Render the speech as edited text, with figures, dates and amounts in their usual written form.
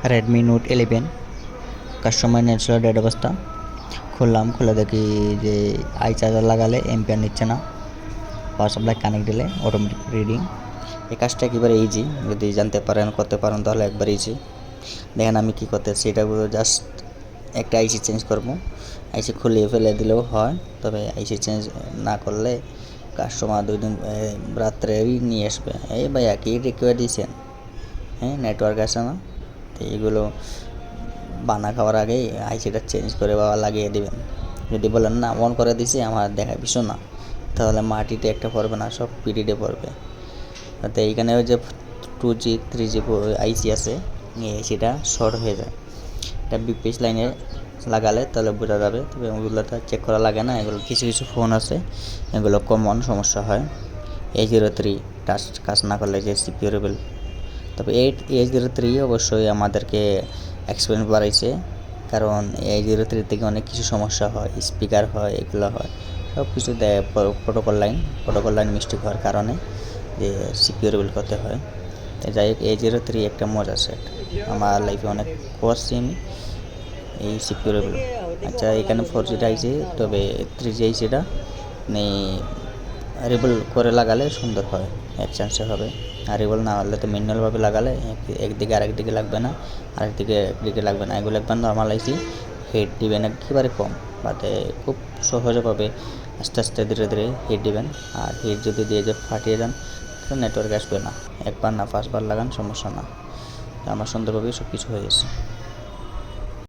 Redmi note 11 customer natural dead অবস্থা। খুললাম, খুলে দেখি যে আই চার্জার লাগালে এম্পিয়ার নিচ্ছে না, পাওয়ার সাপ্লাই কানেক্ট দিলে অটোমেটিক রিডিং। এই কাজটা একেবারে ইজি, যদি জানতে পারেন করতে পারেন তাহলে একবার ইজি। দেখেন আমি কী করতেছি, এটাগুলো জাস্ট একটা আইসি চেঞ্জ করবো। আইসি খুলিয়ে ফেলে দিলেও হয়, তবে আইসি চেঞ্জ না করলে কাস্টমার 2 দিন রাত্রেই নিয়ে আসবে। এই ভাইয়া কি রিকোয়ার দিয়েছেন? হ্যাঁ, নেটওয়ার্ক আসে না, তো এইগুলো বানা খাওয়ার আগেই আইসিটা চেঞ্জ করে বা লাগিয়ে দেবেন। যদি বলেন না অন করে দিছি আমার দেখা কিছু না, তাহলে মাটিতে একটা পড়বে না, সব পিডিতে পড়বে। তো এইখানে ওই যে 2G 3G আইসি আছে, এই আইসিটা শর্ট হয়ে যায়। এটা বিপিএস লাইনে লাগালে তাহলে বোঝা যাবে, তবে ওগুলোটা চেক করা লাগে না। এগুলো কিছু কিছু ফোন আছে, এগুলো কমন সমস্যা হয়। A03 টাচ কাজ না করলে যে সিকিউরেবল। তবে A03 অবশ্যই আমাদেরকে এক্সপেরিয়েন্স বাড়াইছে, কারণ A03 থেকে অনেক কিছু সমস্যা হয়, স্পিকার হয়, এগুলো হয়, সব কিছু দেয় প্রোটোকল লাইন মিস্টেক হওয়ার কারণে যে সিকিউরেবল করতে হয়। যাই হোক, A03 একটা মজা সেট, আমার লাইফে অনেক করছি আমি এই সিকিউরেবল। আচ্ছা, এখানে 4G আইছে, তবে 3G আইসিটা মানে রিবল করে লাগালে সুন্দর হয়, এক চান্সে হবে। আর রিবল না হলে তো ম্যানুয়ালভাবে লাগালে একদিকে আরেকদিকে লাগবে না, একদিকে লাগবে না। এগুলো একবার নর্মাল আইসি হিট দিবেন একেবারে কম, বাতে খুব সহজে পাবে। আস্তে আস্তে ধীরে ধীরে হিট দিবেন, আর হিট যদি দিয়ে যে ফাটিয়ে যান তো নেটওয়ার্ক আসবে না। একবার না 5 বার লাগান, সমস্যা না। আমার সুন্দরভাবেই সব কিছু হয়ে গেছে।